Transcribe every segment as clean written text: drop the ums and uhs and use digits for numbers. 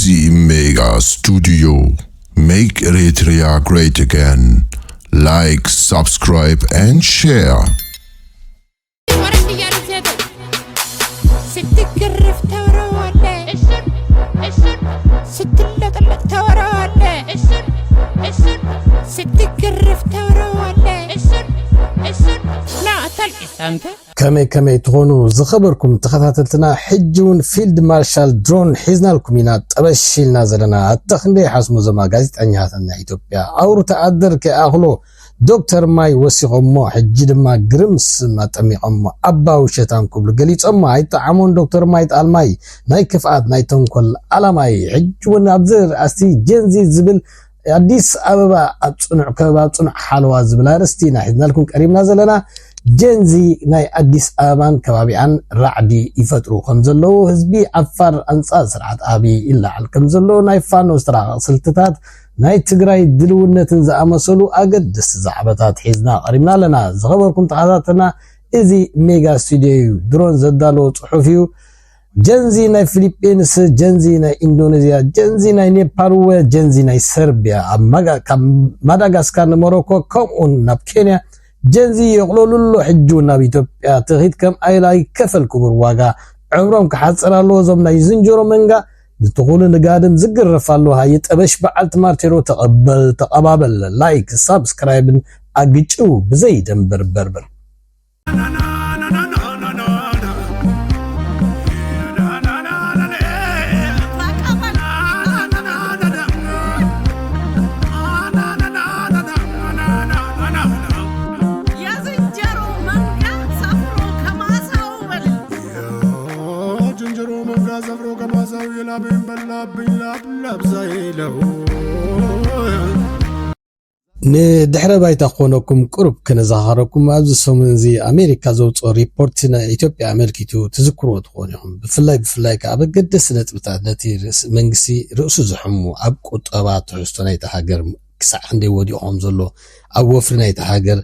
Easy Mega Studio. Make Eritrea great again. Like, subscribe and share. كمي تغونو زخبركم تخاتلتنا حجون فيلد مارشال درون حزنا لكم طبشيلنا زلنا التخندي حسمو زما غازيطانياتنا ኢትዮጵያ አውሩ ተአደር ከአሁሎ ዶክተር ማይ ወሲቆሞ ሕጂ ድማ ግርምስ ማጠሚቆሞ አባው ሸታን ኩብል ገሊጾሞ አይጣዓሞን ዶክተር ማይ ጣልማይ ናይ ክፍአት ናይ ተንኮል አላማይ ሕጂውን አብዝር አስቲ ጀንዚ ዝብል አዲስ አበባ አጽኑዕ ከባ ጽኑዕ ሓልዋ ዝብል አርስቲና ሕዝናልኩም ቀሪብና ዘለና ጀንዚ ናይ አዲስ አበባን ከባቢያን ራዕዲ ይፈጥሩ ከምዘለው ህዝቢ አፋር አንጻር ስርዓት አቢ ይላል ከምዘለው ናይ ፋኖ ስትራቅ ስልትታት ናይ ትግራይ ድልውነትን ዘአመሰሉ አገድስ ዛዕበታት ሒዝና ቀሪብና ለና ዝኸበርኩም ተኸታተልና እዚ ሜጋ ስቱዲዮ ድሮን ዘዳሎ ጽሑፊው ጀንዚ ናይ ፊሊፒንስ ጀንዚ ናይ ኢንዶኔዚያ ጀንዚ ናይ ኔፓል ጀንዚ ናይ ሰርቢያ ማዳጋስካር ሞሮኮ ከምኡን ናብ ኬንያ ጀንዚ يقولوا حجونا بኢትዮጵያ ትኺት ከም አይላይ ከፈል ክቡር ዋጋ ዕብሮም ከሐጽራሎ ዞም ናይ ዝንጀሮ መንጋ ዝትኹሉ ንጋድም ዝግረፋሉ ሃይ ጠበሽ በዓል ትማርቴሮ ተቀባበል ላይክ ሰብስክራይብ አግጩ በዘይ ደንበር በርበር ንድሕረ ባይታ ኮነኩም ቁርብ ከነዛኸረኩም ኣብዚ ሰሙን እዚ አሜሪካ ዘውፅኦ ሪፖርት ኢትዮጵያ አመልኪቱ ትዝክርዎ ትኾንኩም ብፍላይ ካብ ገደስ ነጥብታት ነቲ መንግስቲ ርእሱ ዝሕሙ ኣብ ቁጠባ ትሕዝቶ ናይቲ ሃገር ክሳዕ ክንደይ ወዲቖም ዘሎ ኣብ ወፍሪ ናይቲ ሃገር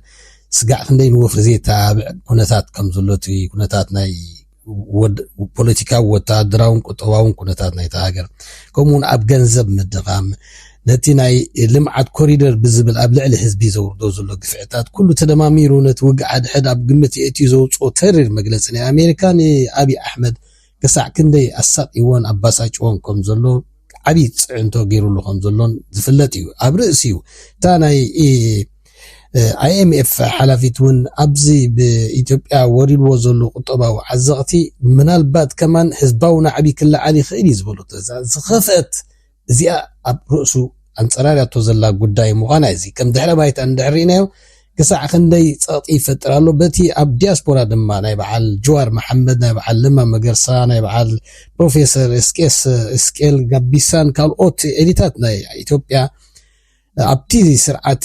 ስጋዕ ክንደይ ንወፍሪ ዘይተባብዕ ኩነታት ከም ዘሎ እቲ ኩነታት ናይ ፖለቲካዊ ወታደራውን ቁጠባውን ኩነታት ናይቲ ሃገር ከምኡውን ኣብ ገንዘብ ምድኻም ነቲ ናይ ልምዓት ኮሪደር ብዝብል ኣብ ልዕሊ ህዝቢ ዘውርዶ ዘሎ ግፍዕታት ኩሉ ተደማሚሩ ነቲ ውግዓት ሕድ ኣብ ግምት የእትዩ ዘውፅኦ ተሪር መግለፂ ናይ አሜሪካ ንአቢ አሕመድ ክሳዕ ክንደይ ኣሳቂዎን ኣባሳጭዎን ከም ዘሎ ዓብዪ ፅዕንቶ ገይሩሉ ከም ዘሎን ዝፍለጥ እዩ ኣብ ርእሲ እዩ እታ ናይ IMF ሓላፊት እውን ኣብዚ በኢትዮጵያ ወሪድዎ ዘሎ ቁጠባዊ ዓዘቕቲ ምናልባት ከማን ህዝባዊ ናዕቢ ክለዓል ይኽእል እዩ ዝበሉ ዝኸፍአት እዚኣ ኣብ ርእሱ አንጸራርያቶ ዘላ ጉዳይ ምዃና እዚ ከም ድሕረ ባይታ እንድሕሪናዮ ክሳዕ ክንደይ ፀቕጢ ይፈጥር ኣሎ በቲ ኣብ ዲያስፖራ ድማ ናይ በዓል ጀዋር መሐመድ ናይ በዓል ለማ መገርሳ ናይ በዓል ፕሮፌሰር እስቄል ጋቢሳን ካልኦት ኤሊታት ናይ ኢትዮጵያ ኣብቲ ስርዓት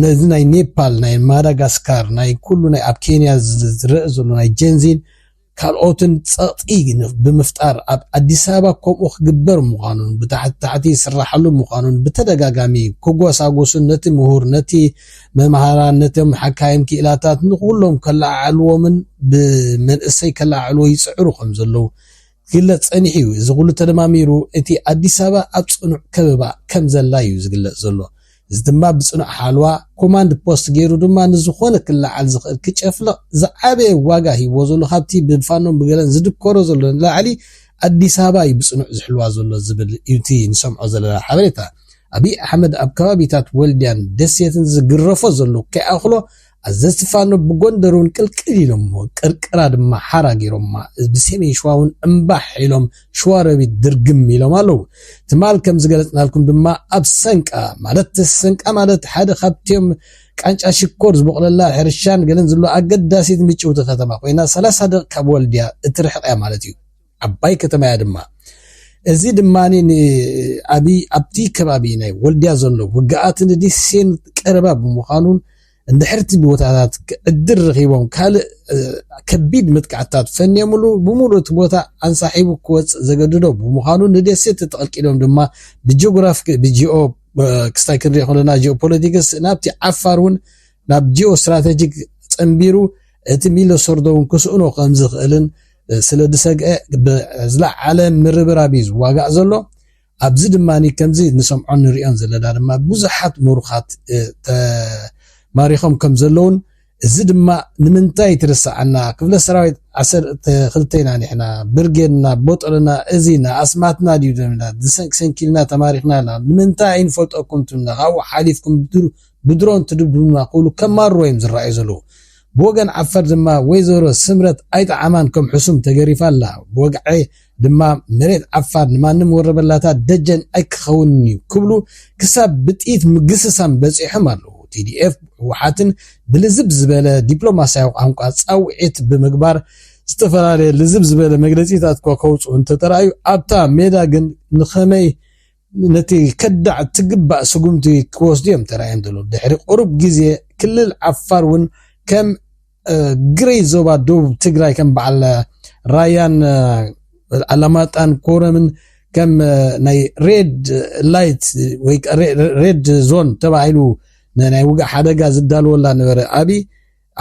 ነዚ ናይ ኔፓል ናይ ማዳጋስካር ናይ ኩሉ ናይ ኣብ ኬንያ ዝረአ ዘሎ ናይ ጀንዚን ካልኦትን ፀቕጢ ብምፍጣር ኣብ አዲስ አበባ ከምኡ ክግበር ምዃኑን ብታሕቲ ይስራሓሉ ምዃኑን ብተደጋጋሚ ከጓሳጎሱን ነቲ ምሁር ነቲ መምሃራን ነቶም ሓካይም ክኢላታት ንኩሎም ከላዓልዎምን ብመንእሰይ ከላዓልዎ ይፅዕሩ ከም ዘለው ግለፅ ፀኒሑ እዩ እዚ ኩሉ ተደማሚሩ እቲ አዲስ አበባ ኣብ ፅኑዕ ከበባ ከም ዘላ እዩ ዝግለፅ ዘሎ እዚ ድማ ብፅኑዕ ሓልዋ ኮማንድ ፖስት ገይሩ ድማ ንዝኾነ ክላዓል ዝኽእል ክጨፍልቕ ዝዓበየ ዋጋ ሂቦ ዘሎ ካብቲ ብፋኖም ብገለን ዝድከሮ ዘሎ ንላዕሊ አዲስ አበባ እዩ ብፅኑዕ ዝሕልዋ ዘሎ ዝብል እቲ ንሰምዖ ዘለና ሓበሬታ አብይ አሕመድ ኣብ ከባቢታት ወልድያን ደሴትን ዝግረፎ ዘሎ ከይኣኽሎ ኣዘዝቲ ፋኖ ብጎንደሩን ቅልቅል ኢሎም ቅርቅራ ድማ ሓራ ገይሮማ ብሰሜን ሸዋውን እምባሕ ኢሎም ሸዋሮቢት ድርግም ኢሎም ኣለው ትማል ከም ዝገለጽናልኩም ድማ ኣብ ሰንቃ ማለት ሓደ ካብቶም ቃንጫ ሽኮር ዝበቕለላ ሕርሻን ገለን ዘሎ ኣገዳሲት ምጭውቲ ከተማ ኮይና 30 ደቂቃ ካብ ወልድያ እትርሕቕ ማለት እዩ ዓባይ ከተማ ያ ድማ እዚ ድማኒ ኣብይ ኣብቲ ከባቢ ናይ ወልድያ ዘሎ ውግኣትን ዲሴን ቀረባ ብምዃኑን እንድሕርቲ ቦታታት ዕድር ረኺቦም ካልእ ከቢድ ምጥቃዕታት ፈንየሙሉ ብሙሉእ ቦታ አንሳሒቡ ክወፅ ዘገድዶ ብምዃኑ ንደሴት ተጠልቂሎም ድማ ብጂኦግራፊ ብጂኦ ክስታይ ክንሪኦ ከለና ጂኦፖለቲክስ ናብቲ ዓፋር እውን ናብ ጂኦ ስትራቴጂክ ፀንቢሩ እቲ ሚሎሶርዶውን ክስእኖ ከም ዝኽእልን ስለ ድሰግአ ዝለዓለ ምርብራብ ዝዋጋእ ዘሎ ኣብዚ ድማኒ ከምዚ ንሰምዖን ንሪኦን ዘለና ድማ ብዙሓት ምሩኻት ተማሪኾም ከም ዘለውን እዚ ድማ ንምንታይ ትርስዓና ክፍለ ሰራዊት 12 ኢና ንሕና ብርጌድና ቦጠልና እዚና ኣስማትና ድዩ ደምና ሰንኪልና ተማሪኽና ንምንታይ ኣይንፈልጠኩም ትብልና ካብኡ ሓሊፍኩም ብድሮን ትድብዱና ክብሉ ከማርዎ እዮም ዝረኣዩ ዘለዉ ብወገን ዓፋር ድማ ወይዘሮ ስምረት ኣይጠዓማን ከም ሕሱም ተገሪፋ ኣላ ብወግዒ ድማ መሬት ዓፋር ንማንም ወረበላታት ደጀን ኣይክኸውን እዩ ክብሉ ክሳብ ብጥኢት ምግስሳም በፂሖም ኣለዉ TDF ወሓትን ብልዝብ ዝበለ ዲፕሎማስያዊ ቋንቋ ፃውዒት ብምግባር ዝተፈላለዩ ልዝብ ዝበለ መግለፂታት ከውፅኡ እንተተራእዩ ኣብታ ሜዳ ግን ንኸመይ ነቲ ከዳዕ ትግባእ ስጉምቲ ክወስዱ እዮም ተራእዮም ዘሎ ድሕሪ ቁሩብ ግዜ ክልል ዓፋር እውን ከም ግሬይ ዞባ ደቡብ ትግራይ ከም በዓል ራያን ኣላማጣን ኮረምን ከም ናይ ሬድ ላይት ወይ ሬድ ዞን ተባሂሉ ናይ ውግእ ሓደጋ ዝዳልወላ ነበረ ኣቢ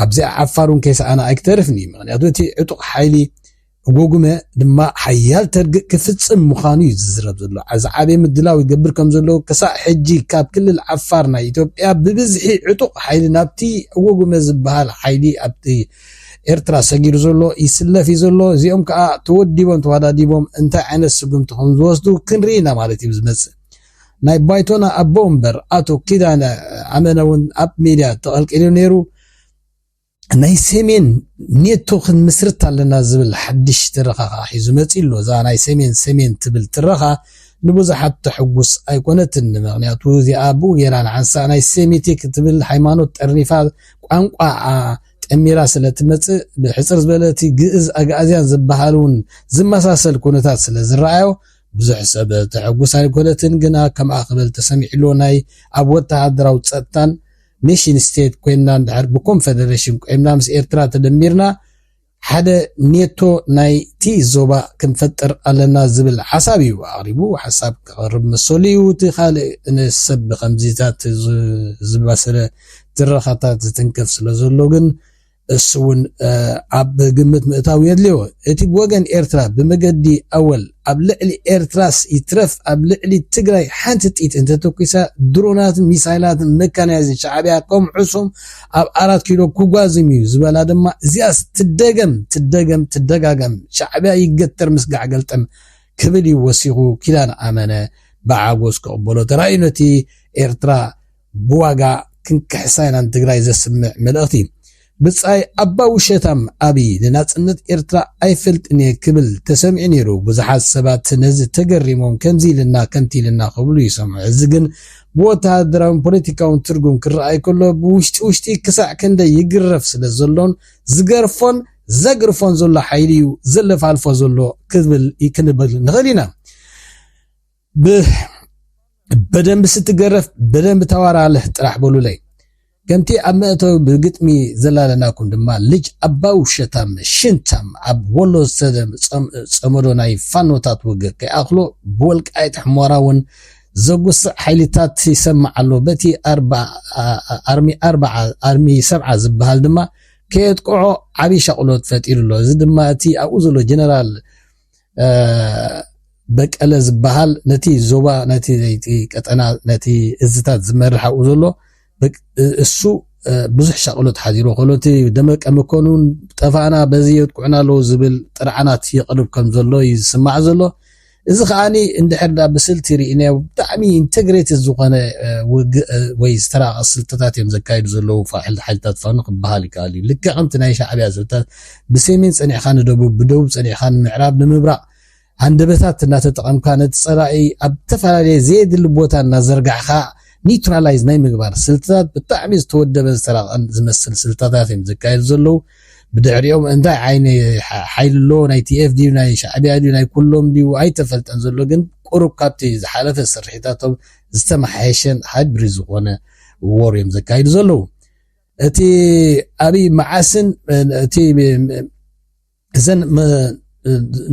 ኣብዚ ዓፋሩን ከይሰኣና ኣይክተርፍኒ ምክንያቱ እቲ ዕጡቕ ሓይሊ ጎጉመ ድማ ሓያል ተርግእ ክፍፅም ምዃኑ እዩ ዝዝረብ ዘሎ እዚ ዓበይ ምድላው ይገብር ከም ዘሎ ክሳዕ ሕጂ ካብ ክልል ዓፋር ናይ ኢትዮጵያ ብብዝሒ ዕጡቕ ሓይሊ ናብቲ ጎጉመ ዝበሃል ሓይሊ ኣብቲ ኤርትራ ሰጊሩ ዘሎ ይስለፍ እዩ ዘሎ እዚኦም ከዓ ተወዲቦም ተዋዳዲቦም እንታይ ዓይነት ስጉምቲ ከም ዝወስዱ ክንርኢና ማለት እዩ ዝመፅእ ናይ ባይቶና ኣቦ እምበር ኣቶ ኪዳነ ኣመነ እውን ኣብ ሚድያ ተቐልቂሉ ነይሩ ናይ ሰሜን ኔቶ ክንምስርት ኣለና ዝብል ሓድሽ ትረኻኻ ሒዙ መፂኡ ኣሎ እዛ ናይ ሰሜን ትብል ትረኻ ንብዙሓት ተሕጉስ ኣይኮነትን ምክንያቱ እዚኣ ብኡ ጌራ ንዓንሳ ናይ ሴሚቲክ ትብል ሃይማኖት ጠርኒፋ ቋንቋ ጠሚራ ስለትመፅእ ብሕፅር ዝበለቲ ግእዝ ኣጋእዝያን ዝበሃሉን ዝመሳሰል ኩነታት ስለ ዝረኣዮ ብዙሕ ሰብ ተሕጉስ ኣይኮነትን ግና ከምኣ ክብል ተሰሚዕሎ ናይ ኣብ ወተሃደራዊ ፀጥታን ኔሽን ስቴት ኮይንና እንድሕር ብኮንፌደሬሽን ቆይምና ምስ ኤርትራ ተደሚርና ሓደ ኔቶ ናይቲ ዞባ ክንፈጥር ኣለና ዝብል ሓሳብ እዩ ኣቕሪቡ ሓሳብ ክቐርብ መሰሉ እዩ እቲ ካልእ ንሰብ ብከምዚታት ዝመሰለ ትረኻታት ዝትንከፍ ስለ ዘሎ ግን እሱ እውን ኣብ ግምት ምእታው የድልዮ እቲ ብወገን ኤርትራ ብመገዲ ኣወል ኣብ ልዕሊ ኤርትራስ ይትረፍ ኣብ ልዕሊ ትግራይ ሓንቲ ጥኢት እንተተኪሳ ድሮናትን ሚሳይላትን መካናይዝን ሻዕብያ ከም ሕሱም ኣብ 4 ኪሎ ክጓዝም እዩ ዝበላ ድማ እዚኣስ ትደጋገም ሻዕብያ ይገተር ምስጋዕ ገልጠም ክብል እዩ ወሲኹ ኪዳን ኣመነ ብዓጎስ ክቕበሎ ተራእዩ ነቲ ኤርትራ ብዋጋ ክንክሕሳይናን ትግራይ ዘስምዕ መልእኽቲ ብጻይ ኣባ ውሸታም ኣቢ ንናጽነት ኤርትራ ኣይፈልጥኒ ክብል ተሰሚዑ ነይሩ ብዙሓት ሰባት ነዚ ተገሪሞም ከምዚ ኢልና ከምቲ ኢልና ክብሉ ይሰምዑ እዚ ግን ብወተሃደራውን ፖለቲካውን ትርጉም ክረኣይ ከሎ ብውሽጢ ክሳዕ ክንደይ ይግረፍ ስለ ዘሎን ዝገርፎን ዘግርፎን ዘሎ ሓይሊ እዩ ዘለፋልፎ ዘሎ ክንብል ንኽእል ኢና በደንብ ስትገረፍ በደንብ ተዋራለህ ጥራሕ በሉለይ ከምቲ ኣብ መእተዊ ብግጥሚ ዘላለናኩም ድማ ልጅ ኣባ ውሸታም ሽንታም ኣብ ወሎ ፀመዶ ናይ ፋኖታት ውግእ ከይኣኽሎ ብወልቃይት ሕሞራ እውን ዘጉስዕ ሓይልታት ይሰማዕ ኣሎ በቲ ኣርሚ 7 ዝበሃል ድማ ከየጥቅዖ ዓብይ ሸቕሎት ፈጢሩ ኣሎ እዚ ድማ እቲ ኣብኡ ዘሎ ጀነራል በቀለ ዝበሃል ነቲ ዞባ ነቲ ቀጠና ነቲ እዝታት ዝመርሕ ኣብኡ ዘሎ እሱ ብዙሕ ሸቕሎት ሓዚሩ ከሎቲ ደመቀ መኮኑን ጠፋና በዚ የጥቁዕና ኣለዉ ዝብል ጥርዓናት የቕርብ ከም ዘሎ ይስማዕ ዘሎ እዚ ከዓኒ እንድሕርዳ ብስልቲ ርኢናዮ ብጣዕሚ ኢንተግሬትድ ዝኾነ ወይ ዝተራቐ ስልትታት እዮም ዘካይዱ ዘለዉ ሓይልታት ፋኖ ክበሃል ይከኣል እዩ ልክዕ ከምቲ ናይ ሻዕብያ ስልትታት ብሰሜን ፀኒዕካ ንደቡብ ብደቡብ ፀኒዕካ ንምዕራብ ንምብራቕ አንደበታት እናተጠቐምካ ነቲ ፀላኢ ኣብ ተፈላለየ ዘየድሊ ቦታ እናዘርጋዕካ ኒውትራላይዝ ናይ ምግባር ስልትታት ብጣዕሚ ዝተወደበ ዝተራቐን ዝመስል ስልትታት እዮም ዘካይዱ ዘለዉ ብድሕሪኦም እንታይ ዓይነ ሓይሊ ኣሎ ናይ TF ድዩ ናይ ሻዕብያ ድዩ ናይ ኩሎም ድዩ ኣይተፈልጠን ዘሎ ግን ቁሩብ ካብቲ ዝሓለፈ ስርሒታቶም ዝተመሓየሸን ሃይብሪድ ዝኾነ ወር እዮም ዘካይዱ ዘለዉ እቲ ኣብይ መዓስን እቲ እዘን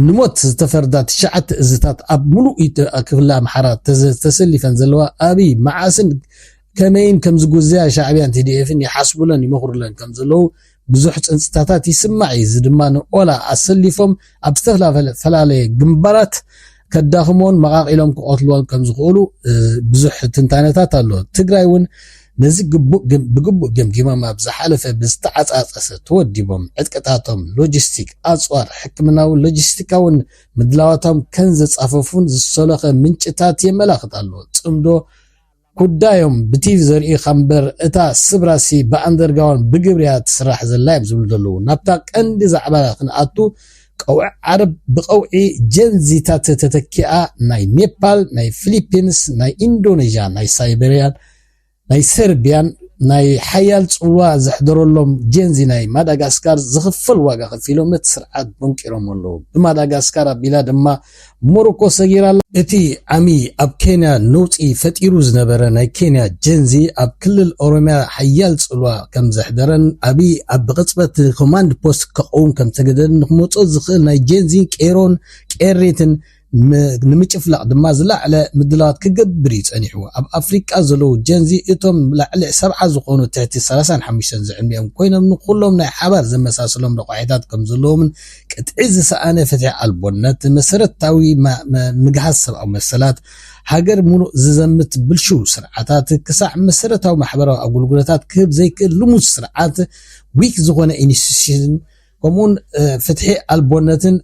ንሞት ዝተፈርዳ 9 እዝታት ኣብ ሙሉእ ክፍለ ኣምሓራ ተሰሊፈን ዘለዋ ኣብይ መዓስን ከመይን ከም ዝጉዝያ ሻዕብያን TDFን ይሓስቡለን ይመኽሩለን ከም ዘለዉ ብዙሕ ፅንፅታታት ይስማዕ እዚ ድማ ንኦላ ኣሰሊፎም ኣብ ዝተፈላለዩ ግንባራት ከዳኽሞን መቃቂሎም ክቆትልዎን ከም ዝኽእሉ ብዙሕ ትንታነታት ኣሎ ትግራይ እውን ነዚ ብግቡእ ገምጊሞም ኣብ ዝሓለፈ ብዝተዓፃፀሰ ተወዲቦም ዕጥቅታቶም ሎጂስቲክ ኣፅዋር ሕክምናዊ ሎጂስቲካውን ምድላዋቶም ከን ዘፃፈፉን ዝሰለኸ ምንጭታት የመላኽት ኣሎ ጽምዶ ኩዳዮም ብቲቪ ዘርኢ ኸምበር እታ ስብራሲ ብኣንደርጋውን ብግብርያ ትስራሕ ዘላ እዮም ዝብሉ ዘለዉ ናብታ ቀንዲ ዛዕባ ክንኣቱ ቀውዕ ዓረብ ብቀውዒ ጀንዚታት ተተኪኣ ናይ ኔፓል ናይ ፊሊፒንስ ናይ ኢንዶኔዥያ ናይ ሳይቤሪያን ናይ ሰርቢያን ናይ ሓያል ጽልዋ ዘሕደረሎም ጀንዚ ናይ ማዳጋስካር ዝኽፈል ዋጋ ከፊሎም ነቲ ስርዓት በንቂሮም ኣለዉ ብማዳጋስካር ኣቢላ ድማ ሞሮኮ ሰጊራላ እቲ ዓሚ ኣብ ኬንያ ነውፂ ፈጢሩ ዝነበረ ናይ ኬንያ ጀንዚ ኣብ ክልል ኦሮሚያ ሓያል ጽልዋ ከም ዘሕደረን ኣብይ ኣብ ብቕፅበት ኮማንድ ፖስት ከቀውን ከም ተገደድን ንክመፅኦ ዝኽእል ናይ ጀንዚ ቄሮን ቄሬትን ንምጭፍላቅ ድማ ዝላዕለ ምድላዋት ክገብር ይጸኒሑ ኣብ ኣፍሪቃ ዘለዉ ጀንዚ እቶም ላዕሊ 70 ዝኾኑ ትሕቲ 35 ዝዕድሚኦም ኮይኖም ንኩሎም ናይ ሓባር ዘመሳሰሎም ረቋሒታት ከም ዘለዎምን ቅጥዒ ዝሰኣነ ፍትሒ ኣልቦነት መሰረታዊ ምግሃዝ ሰብኣዊ መሰላት ሃገር ሙሉእ ዝዘምት ብልሹው ስርዓታት ክሳዕ መሰረታዊ ማሕበራዊ ኣገልግሎታት ክህብ ዘይክእል ልሙስ ስርዓት ዊክ ዝኾነ ኢንስቲትዩሽን ከምኡን ፍትሒ ኣልቦነትን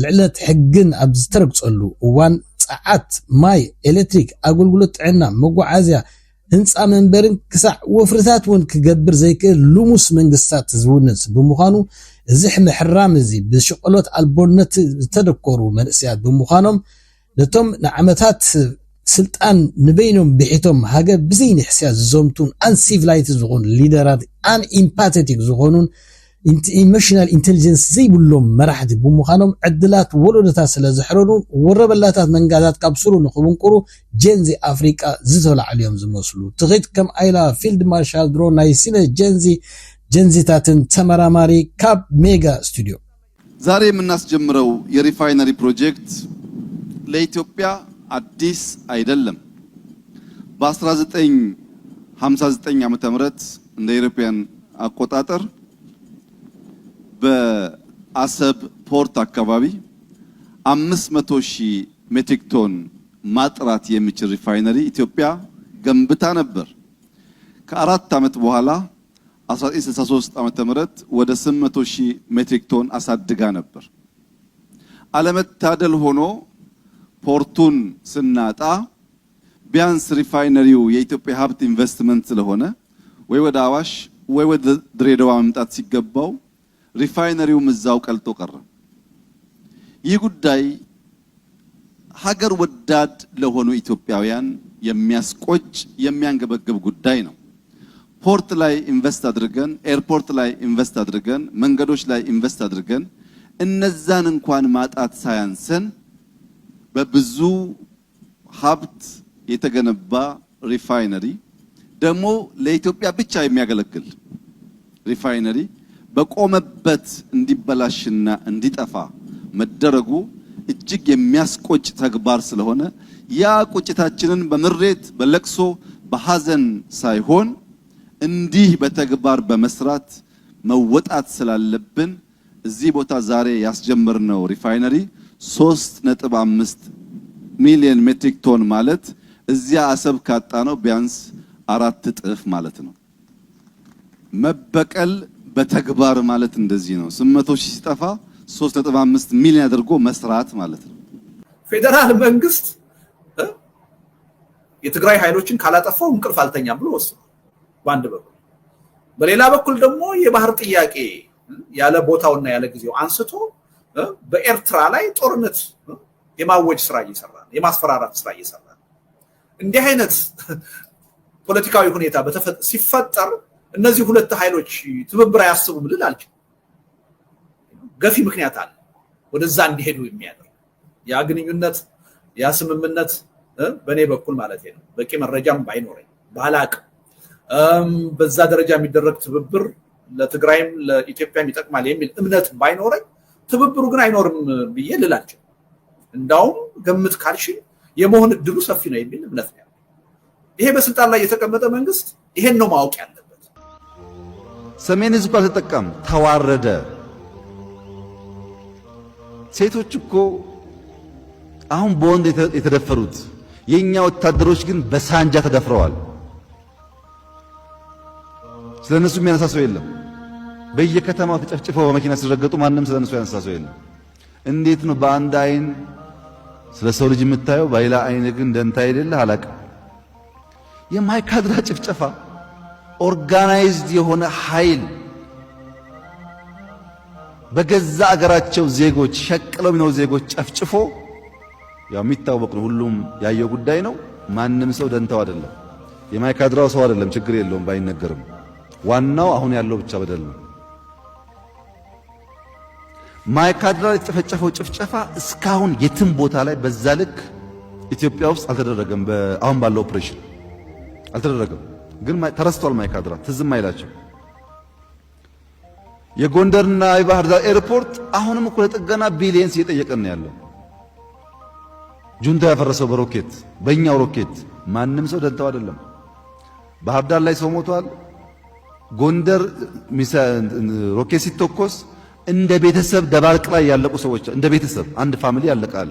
ልዕለት ሕግን ኣብ ዝተረግጸሉ እዋን ጸዓት ማይ ኤሌክትሪክ ኣገልግሎት ጥዕና መጓዓዝያ ህንፃ መንበርን ክሳዕ ወፍርታት እውን ክገብር ዘይክእል ልሙስ መንግስታት ዝውንስ ብምዃኑ እዚ ምሕራም እዚ ብሽቆሎት ኣልቦነት ዝተደኮሩ መንእስያት ብምዃኖም ነቶም ንዓመታት ስልጣን ንበይኖም ብሒቶም ሃገር ብዘይኒ ሕስያት ዝዘምቱን አንሲቪላይት ዝኾኑ ሊደራት ኣን ኢምፓቴቲክ ዝኾኑን ኢሞሽናል ኢንቴሊጀንስ ዘይብሎም መራሕቲ ብምዃኖም ዕድላት ወለዶታት ስለ ዝሕረሩ ወረበላታት መንጋታት ካብ ስሩ ንኽብንቁሩ ጀንዚ ኣፍሪቃ ዝተላዕልዮም ዝመስሉ ትኺት ከም ኣይላ ፊልድ ማርሻል ድሮ ናይ ሲነ ጀንዚታትን ተመራማሪ ካብ ሜጋ ስቱዲዮ ዛሬ የምናስጀምረው የሪፋይነሪ ፕሮጀክት ለኢትዮጵያ አዲስ አይደለም። በ1959 ዓመተ ምህረት እንደ ኢሮፒያን አቆጣጠር በአሰብ ፖርት አካባቢ 500,000 ሜትሪክ ቶን ማጥራት የሚችል ሪፋይነሪ ኢትዮጵያ ገንብታ ነበር። ከአራት ዓመት በኋላ 1963 ዓመተ ምህረት ወደ 800,000 ሜትሪክ ቶን አሳድጋ ነበር። አለመታደል ሆኖ ፖርቱን ስናጣ ቢያንስ ሪፋይነሪው የኢትዮጵያ ሀብት ኢንቨስትመንት ስለሆነ ወይ ወደ አዋሽ ወይ ወደ ድሬዳዋ መምጣት ሲገባው ሪፋይነሪው ምዛው ቀልጦ ቀረ። ይህ ጉዳይ ሀገር ወዳድ ለሆኑ ኢትዮጵያውያን የሚያስቆጭ የሚያንገበግብ ጉዳይ ነው። ፖርት ላይ ኢንቨስት አድርገን ኤርፖርት ላይ ኢንቨስት አድርገን መንገዶች ላይ ኢንቨስት አድርገን እነዛን እንኳን ማጣት ሳያንሰን በብዙ ሀብት የተገነባ ሪፋይነሪ ደግሞ ለኢትዮጵያ ብቻ የሚያገለግል ሪፋይነሪ በቆመበት እንዲበላሽና እንዲጠፋ መደረጉ እጅግ የሚያስቆጭ ተግባር ስለሆነ ያ ቁጭታችንን በምሬት በለቅሶ በሐዘን ሳይሆን እንዲህ በተግባር በመስራት መወጣት ስላለብን እዚህ ቦታ ዛሬ ያስጀመርነው ሪፋይነሪ 3.5 ሚሊዮን ሜትሪክ ቶን ማለት እዚያ አሰብ ካጣ ነው ቢያንስ 4 እጥፍ ማለት ነው። መበቀል በተግባር ማለት እንደዚህ ነው። 800,000 ሲጠፋ 3.5 ሚሊዮን አድርጎ መስራት ማለት ነው። ፌደራል መንግስት የትግራይ ኃይሎችን ካላጠፋው እንቅልፍ አልተኛም ብሎ ወስኗል በአንድ በኩል። በሌላ በኩል ደግሞ የባህር ጥያቄ ያለ ቦታውና ያለ ጊዜው አንስቶ በኤርትራ ላይ ጦርነት የማወጅ ስራ እየሰራ ነው፣ የማስፈራራት ስራ እየሰራ ነው። እንዲህ አይነት ፖለቲካዊ ሁኔታ ሲፈጠር እነዚህ ሁለት ኃይሎች ትብብር አያስቡም ልል አልችልም። ገፊ ምክንያት አለ ወደዛ እንዲሄዱ የሚያደርግ ያ ግንኙነት ያ ስምምነት በኔ በኩል ማለት ነው። በቂ መረጃም ባይኖረኝ ባላቅ በዛ ደረጃ የሚደረግ ትብብር ለትግራይም ለኢትዮጵያም ይጠቅማል የሚል እምነት ባይኖረኝ ትብብሩ ግን አይኖርም ብዬ ልል አልችልም። እንዳውም ገምት ካልሽ የመሆን እድሉ ሰፊ ነው የሚል እምነት ነው። ይሄ በስልጣን ላይ የተቀመጠ መንግስት ይሄን ነው ማወቅ ያለበት። ሰሜን ህዝብ አልተጠቀም፣ ተዋረደ። ሴቶች እኮ አሁን በወንድ የተደፈሩት የኛ ወታደሮች ግን በሳንጃ ተደፍረዋል። ስለነሱ የሚያነሳ ሰው የለም። በየከተማው ተጨፍጭፈው በመኪና ሲረገጡ ማንም ስለነሱ ያነሳ ሰው የለም። እንዴት ነው በአንድ አይን ስለ ሰው ልጅ የምታየው በሌላ አይን ግን ደንታ የሌለ አላቅ። የማይካድራ ጭፍጨፋ ኦርጋናይዝድ የሆነ ኃይል በገዛ አገራቸው ዜጎች ሸቅለው የሚኖሩ ዜጎች ጨፍጭፎ ያው የሚታወቅ ነው። ሁሉም ያየው ጉዳይ ነው። ማንም ሰው ደንታው አይደለም። የማይካድራው ሰው አይደለም፣ ችግር የለውም ባይነገርም፣ ዋናው አሁን ያለው ብቻ በደል ነው። ማይካድራ የተጨፈጨፈው ጭፍጨፋ እስካሁን የትም ቦታ ላይ በዛ ልክ ኢትዮጵያ ውስጥ አልተደረገም። አሁን ባለው ኦፕሬሽን አልተደረገም፣ ግን ተረስቷል። ማይካድራ ትዝም አይላቸው። የጎንደርና የባህር ዳር ኤርፖርት አሁንም እኮ ለጥገና ቢሊየንስ እየጠየቀን ነው ያለው። ጁንታ ያፈረሰው በሮኬት በእኛው ሮኬት ማንም ሰው ደንታው አይደለም። ባህር ዳር ላይ ሰው ሞቷል። ጎንደር ሮኬት ሲተኮስ እንደ ቤተሰብ ደባርቅ ላይ ያለቁ ሰዎች እንደ ቤተሰብ አንድ ፋሚሊ ያለቃል።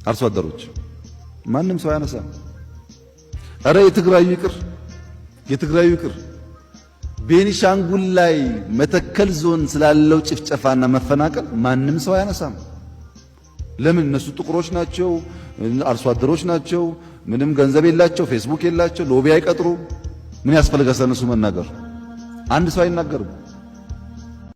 አርሶ አደሮች ማንም ሰው ያነሳ። አረ የትግራዩ ይቅር ቤኒሻንጉል ላይ መተከል ዞን ስላለው ጭፍጨፋና መፈናቀል ማንም ሰው አያነሳም። ለምን? እነሱ ጥቁሮች ናቸው፣ አርሶ አደሮች ናቸው፣ ምንም ገንዘብ የላቸው፣ ፌስቡክ የላቸው፣ ሎቢ አይቀጥሩ። ምን ያስፈልጋል ስለነሱ መናገር? አንድ ሰው አይናገርም።